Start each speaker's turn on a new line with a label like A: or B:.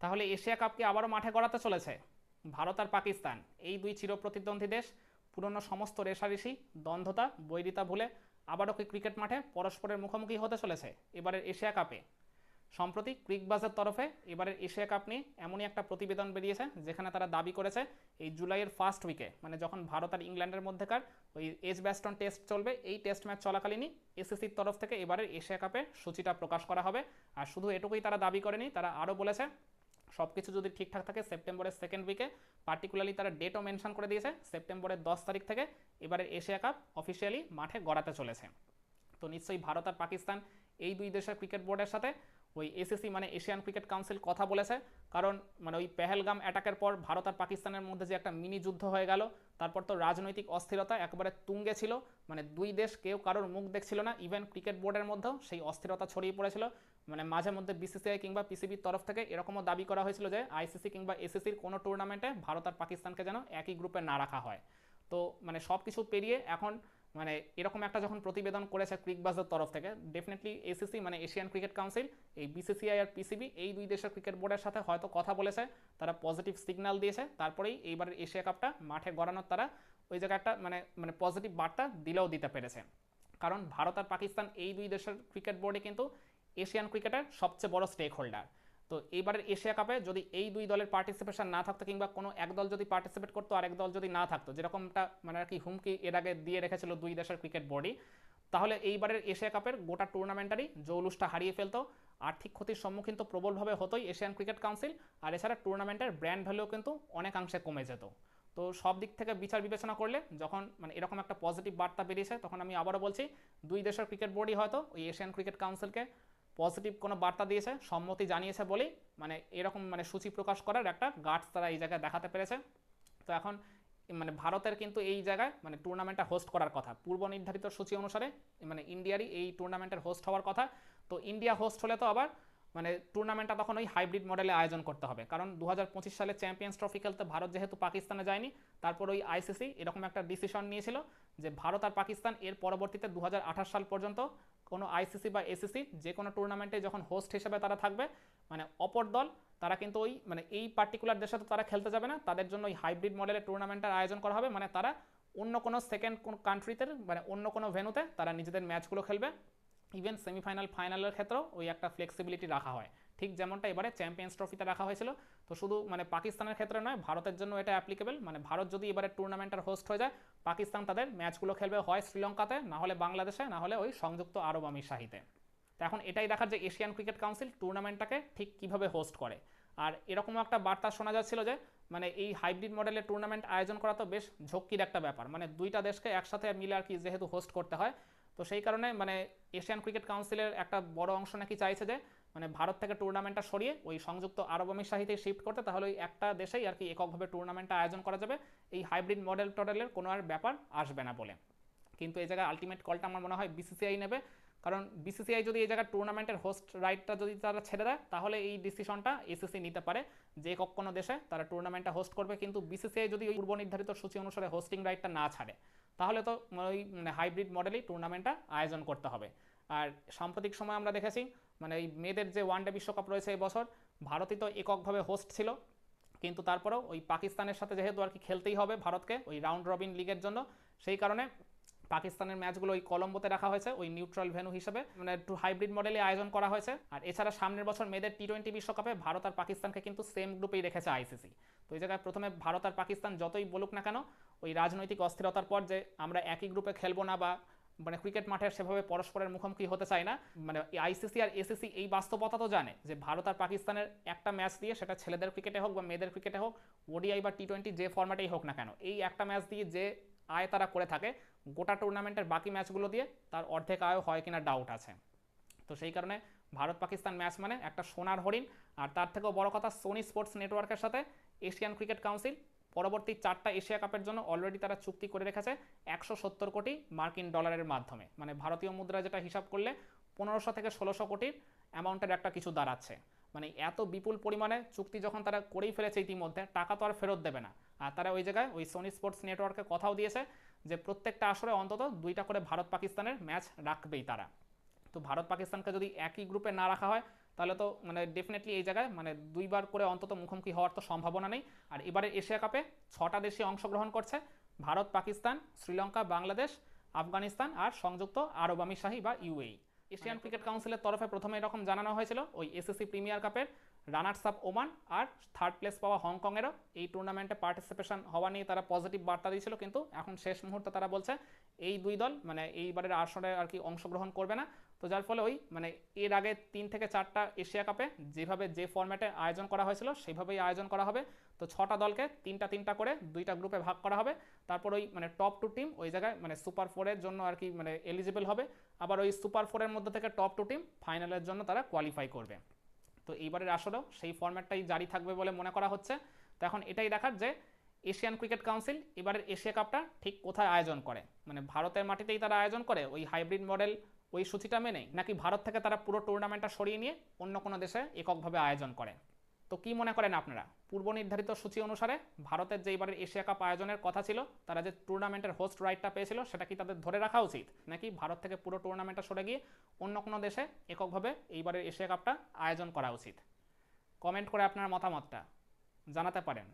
A: তাহলে Asia cup কি আবারও মাঠে গড়াতে চলেছে? ভারত আর পাকিস্তান এই দুই চিরপ্রতিদ্বন্দ্বী দেশ পুরনো সমস্ত রেষারেষি, দ্বন্দ্বতা, বৈরিতা ভুলে আবারও কি ক্রিকেট মাঠে পরস্পরের মুখোমুখি হতে চলেছে এবারের এশিয়া কাপে? সম্প্রতি ক্রিকবাজের তরফে এবারের এশিয়া কাপ নিয়ে এমনই একটা প্রতিবেদন বেরিয়েছে যেখানে তারা দাবি করেছে এই জুলাইয়ের ফার্স্ট উইকে, মানে যখন ভারত আর ইংল্যান্ডের মধ্যেকার ওই এজ ব্যাস্টন টেস্ট চলবে, এই টেস্ট ম্যাচ চলাকালীনই এসিসির তরফ থেকে এবারের এশিয়া কাপে সূচিটা প্রকাশ করা হবে। আর শুধু এটুকুই তারা দাবি করেনি, তারা আরও বলেছে সব কিছু যদি ঠিকঠাক থাকে সেপ্টেম্বরের সেকেন্ড উইকে, পার্টিকুলারলি তারা ডেটও মেনশন করে দিয়েছে সেপ্টেম্বরের 10 তারিখ থেকে এবারের এশিয়া কাপ অফিসিয়ালি মাঠে গড়াতে চলেছে। তো নিশ্চয়ই ভারত আর পাকিস্তান এই দুই দেশের ক্রিকেট বোর্ডের সাথে ওই এসিসি মানে এশিয়ান ক্রিকেট কাউন্সিল কথা বলেছে, কারণ মানে ওই পেহেলগাম অ্যাটাকের পর ভারত আর পাকিস্তানের মধ্যে যে একটা মিনি যুদ্ধ হয়ে গেল, তারপর তো রাজনৈতিক অস্থিরতা একেবারে তুঙ্গে ছিল, মানে দুই দেশ কেউ কারোর মুখ দেখছিল না, ইভেন ক্রিকেট বোর্ডের মধ্যেও সেই অস্থিরতা ছড়িয়ে পড়েছিল। মানে মাঝে মধ্যে বিসিসিআই কিংবা পিসিবির তরফ থেকে এরকমও দাবি করা হয়েছিল যে আইসিসি কিংবা এসিসির কোনো টুর্নামেন্টে ভারত আর পাকিস্তানকে যেন একই গ্রুপে না রাখা হয়। তো মানে সব কিছু পেরিয়ে এখন মানে এরকম একটা যখন প্রতিবেদন করেছে ক্রিকবাজের তরফ থেকে, ডেফিনেটলি এসিসি মানে এশিয়ান ক্রিকেট কাউন্সিল, এই বিসিসিআই আর পিসিবি এই দুই দেশের ক্রিকেট বোর্ডের সাথে হয়তো কথা বলেছে, তারা পজিটিভ সিগন্যাল দিয়েছে, তারপরেই এইবারের এশিয়া কাপটা মাঠে গড়ানোর তারা ওই জায়গায় একটা মানে মানে পজিটিভ বার্তা দিলেও দিতে পেরেছে। কারণ ভারত আর পাকিস্তান এই দুই দেশের ক্রিকেট বোর্ডে কিন্তু এশিয়ান ক্রিকেটের সবচেয়ে বড় স্টেক হোল্ডার। তো এইবারের এশিয়া কাপে যদি এই দুই দলের পার্টিসিপেশন না থাকতো কিংবা কোনো এক দল যদি পার্টিসিপেট করতো আর এক দল যদি না থাকতো, যেরকমটা মানে আর কি হুমকি এর আগে দিয়ে রেখেছিল দুই দেশের ক্রিকেট বোর্ডই, তাহলে এইবারের এশিয়া কাপের গোটা টুর্নামেন্টারই জৌলুসটা হারিয়ে ফেলতো। আর্থিক ক্ষতির সম্মুখীন তো প্রবলভাবে হতোই এশিয়ান ক্রিকেট কাউন্সিল, আর এছাড়া টুর্নামেন্টের ব্র্যান্ড ভ্যালুও কিন্তু অনেকাংশে কমে যেত। তো সব দিক থেকে বিচার বিবেচনা করলে যখন মানে এরকম একটা পজিটিভ বার্তা বেরিয়েছে, তখন আমি আবারও বলছি দুই দেশের ক্রিকেট বোর্ডই হয়তো ওই এশিয়ান ক্রিকেট কাউন্সিলকে পজিটিভ কোনো বার্তা দিয়েছে, সম্মতি জানিয়েছে বলেই মানে এরকম মানে সূচি প্রকাশ করার একটা গার্ডস তারা এই জায়গায় দেখাতে পেরেছে। তো এখন মানে ভারতের কিন্তু এই জায়গায় মানে টুর্নামেন্টটা হোস্ট করার কথা পূর্ব নির্ধারিত সূচি অনুসারে, মানে ইন্ডিয়ারই এই টুর্নামেন্টের হোস্ট হওয়ার কথা। তো ইন্ডিয়া হোস্ট হলে তো আবার মানে টুর্নামেন্টটা তখন ওই হাইব্রিড মডেলে আয়োজন করতে হবে, কারণ 2025 সালে চ্যাম্পিয়ন্স ট্রফি খেলতে ভারত যেহেতু পাকিস্তানে যায়নি, তারপর ওই আইসিসি এরকম একটা ডিসিশন নিয়েছিল যে ভারত আর পাকিস্তান এর পরবর্তীতে 2028 সাল পর্যন্ত কোনো আইসিসি বা এসিসি যে কোনো টুর্নামেন্টে যখন হোস্ট হিসেবে তারা থাকবে, মানে অপর দল তারা কিন্তু ওই মানে এই পার্টিকুলার দেশে তো তারা খেলতে যাবে না, তাদের জন্য ওই হাইব্রিড মডেলের টুর্নামেন্টের আয়োজন করা হবে, মানে তারা অন্য কোনো সেকেন্ড কোন কান্ট্রিতে মানে অন্য কোনো ভেন্যুতে তারা নিজেদের ম্যাচগুলো খেলবে। ইভেন সেমিফাইনাল ফাইনালের ক্ষেত্রেও ওই একটা ফ্লেক্সিবিলিটি রাখা হয়, ঠিক যেমনটা এবারে চ্যাম্পিয়ন্স ট্রফিতে রাখা হয়েছিল। তো শুধু মানে পাকিস্তানের ক্ষেত্রে নয়, ভারতের জন্য এটা অ্যাপ্লিকেবল, মানে ভারত যদি এবারে টুর্নামেন্টের হোস্ট হয়ে যায়, পাকিস্তান তাদের ম্যাচগুলো খেলবে হয় শ্রীলঙ্কাতে, না হলে বাংলাদেশে, না হলে ওই সংযুক্ত আরব আমিরশাহিতে। তো এখন এটাই দেখার যে এশিয়ান ক্রিকেট কাউন্সিল টুর্নামেন্টটাকে ঠিক কীভাবে হোস্ট করে। আর এরকম একটা বার্তা শোনা যাচ্ছিল যে মানে এই হাইব্রিড মডেলের টুর্নামেন্ট আয়োজন করা তো বেশ ঝক্কির একটা ব্যাপার, মানে দুইটা দেশকে একসাথে মিলে আর কি যেহেতু হোস্ট করতে হয়, তো সেই কারণে মানে এশিয়ান ক্রিকেট কাউন্সিলের একটা বড় অংশ নাকি চাইছে যে মানে ভারত থেকে টুর্নামেন্টটা সরিয়ে ওই সংযুক্ত আরব আমিরশাহিতে শিফট করতে, তাহলে ওই একটা দেশেই আর কি এককভাবে টুর্নামেন্টটা আয়োজন করা যাবে, এই হাইব্রিড মডেল টডেলের কোনো আর ব্যাপার আসবে না বলে। কিন্তু এই জায়গায় আলটিমেট কলটা আমার মনে হয় বিসিসিআই নেবে, কারণ বিসিসিআই যদি এই জায়গায় টুর্নামেন্টের হোস্ট রাইটটা যদি তারা ছেড়ে দেয়, তাহলে এই ডিসিশনটা এসিসি নিতে পারে যে কোনো দেশে তারা টুর্নামেন্টটা হোস্ট করবে, কিন্তু বিসিসিআই যদি ওই পূর্ব নির্ধারিত সূচি অনুসারে হোস্টিং রাইটটা না ছাড়ে, তাহলে তো ওই মানে হাইব্রিড মডেলেই টুর্নামেন্টটা আয়োজন করতে হবে। আর সাম্প্রতিক সময় আমরা দেখেছি মানে এই মেয়েদের যে ওয়ানডে বিশ্বকাপ রয়েছে এই বছর, ভারতই তো এককভাবে হোস্ট ছিল, কিন্তু তারপরেও ওই পাকিস্তানের সাথে যেহেতু আর কি খেলতেই হবে ভারতকে ওই রাউন্ড রবিন লিগের জন্য, সেই কারণে পাকিস্তানের ম্যাচগুলো ওই কলম্বোতে রাখা হয়েছে ওই নিউট্রাল ভেন্যু হিসেবে, মানে একটু হাইব্রিড মডেলে আয়োজন করা হয়েছে। আর এছাড়া সামনের বছর মেয়েদের টি-20 বিশ্বকাপে ভারত আর পাকিস্তানকে কিন্তু সেম গ্রুপেই রেখেছে আইসিসি। তো এই জায়গায় প্রথমে ভারত আর পাকিস্তান যতই বলুক না কেন, ওই রাজনৈতিক অস্থিরতার পর যে আমরা একই গ্রুপে খেলবো না বা মানে ক্রিকেট মাঠের সেভাবে পরস্পরের মুখোমুখি হতে চায় না, মানে আইসিসি আর এসিসি এই বাস্তবতা তো জানে যে ভারত আর পাকিস্তানের একটা ম্যাচ দিয়ে, সেটা ছেলেদের ক্রিকেটে হোক বা মেয়েদের ক্রিকেটে হোক, ওডিআই বা টি-20 যে ফরম্যাটেই হোক না কেন, এই একটা ম্যাচ দিয়ে যে আয় তারা করে থাকে, গোটা টুর্নামেন্টের বাকি ম্যাচগুলো দিয়ে তার অর্ধেক আয়ও হয় কিনা ডাউট আছে। তো সেই কারণে ভারত পাকিস্তান ম্যাচ মানে একটা সোনার হরিণ। আর তার থেকেও বড় কথা, সোনি স্পোর্টস নেটওয়ার্কের সাথে এশিয়ান ক্রিকেট কাউন্সিল পরবর্তী 4টা এশিয়া কাপের জন্য অলরেডি তারা চুক্তি করে রেখেছে 170 কোটি মার্কিন ডলারের মাধ্যমে, মানে ভারতীয় মুদ্রা যেটা হিসাব করলে 1500 থেকে 1600 কোটির অ্যামাউন্টের একটা কিছু দাঁড়াচ্ছে। মানে এত বিপুল পরিমাণে চুক্তি যখন তারা করেই ফেলেছে ইতিমধ্যে, টাকা তো আর ফেরত দেবে না। আর তারা ওই জায়গায় ওই সোনি স্পোর্টস নেটওয়ার্কে কথাও দিয়েছে যে প্রত্যেকটা আসরে অন্তত 2টা করে ভারত পাকিস্তানের ম্যাচ রাখবেই তারা। তো ভারত পাকিস্তানকে যদি একই গ্রুপে না রাখা হয়, তাহলে তো মানে ডেফিনেটলি এই জায়গায় মানে দুইবার করে অন্তত মুখোমুখি হওয়ার তো সম্ভাবনা নেই। আর এবারে এশিয়া কাপে 6টা দেশই অংশগ্রহণ করছে, ভারত, পাকিস্তান, শ্রীলঙ্কা, বাংলাদেশ, আফগানিস্তান আর সংযুক্ত আরব আমিরশাহী বা ইউএই। এশিয়ান ক্রিকেট কাউন্সিলের তরফে প্রথমে এরকম জানানো হয়েছিল ওই এসএসসি প্রিমিয়ার কাপের রানার্স আপ ওমান আর থার্ড প্লেস পাওয়া হংকংয়েরও এই টুর্নামেন্টে পার্টিসিপেশন হওয়া নিয়ে তারা পজিটিভ বার্তা দিয়েছিল, কিন্তু এখন শেষ মুহূর্তে তারা বলছে এই দুই দল মানে এইবারের আসরে আর কি অংশগ্রহণ করবে না। তো যার ফলে ওই মানে এর আগে 3 থেকে 4টা এশিয়া কাপে যেভাবে যে ফরম্যাটে আয়োজন করা হয়েছিল সেভাবেই আয়োজন করা হবে। তো 6টা দলকে 3টা করে 2টা গ্রুপে ভাগ করা হবে। তারপর ওই মানে টপ 2 টিম ওই জায়গায় মানে সুপার 4-এর জন্য আর কি মানে এলিজিবল হবে। আবার ওই সুপার 4-এর মধ্যে থেকে টপ 2 টিম ফাইনালের জন্য তারা কোয়ালিফাই করবে। তো এইবারের আসরেও সেই ফরম্যাটটাই জারি থাকবে বলে মনে করা হচ্ছে। তো এখন এটাই দেখার যে এশিয়ান ক্রিকেট কাউন্সিল এবারের এশিয়া কাপটা ঠিক কোথায় আয়োজন করে, মানে ভারতের মাটিতেই তারা আয়োজন করে ওই হাইব্রিড মডেল ওই সূচিটা মেনে, নাকি ভারত থেকে তারা পুরো টুর্নামেন্টটা সরিয়ে নিয়ে অন্য কোনো দেশে এককভাবে আয়োজন করে। তো কি মনে করেন আপনারা, পূর্ব নির্ধারিত সূচি অনুসারে ভারতের যে এবারের এশিয়া কাপ আয়োজনের কথা ছিল, তারা যে টুর্নামেন্টের হোস্ট রাইটটা পেয়েছিল সেটা কি তাদের ধরে রাখা উচিত, নাকি ভারত থেকে পুরো টুর্নামেন্টটা সরে গিয়ে অন্য কোনো দেশে এককভাবে এইবারের এশিয়া কাপটা আয়োজন করা উচিত? কমেন্ট করে আপনার মতামতটা জানাতে পারেন।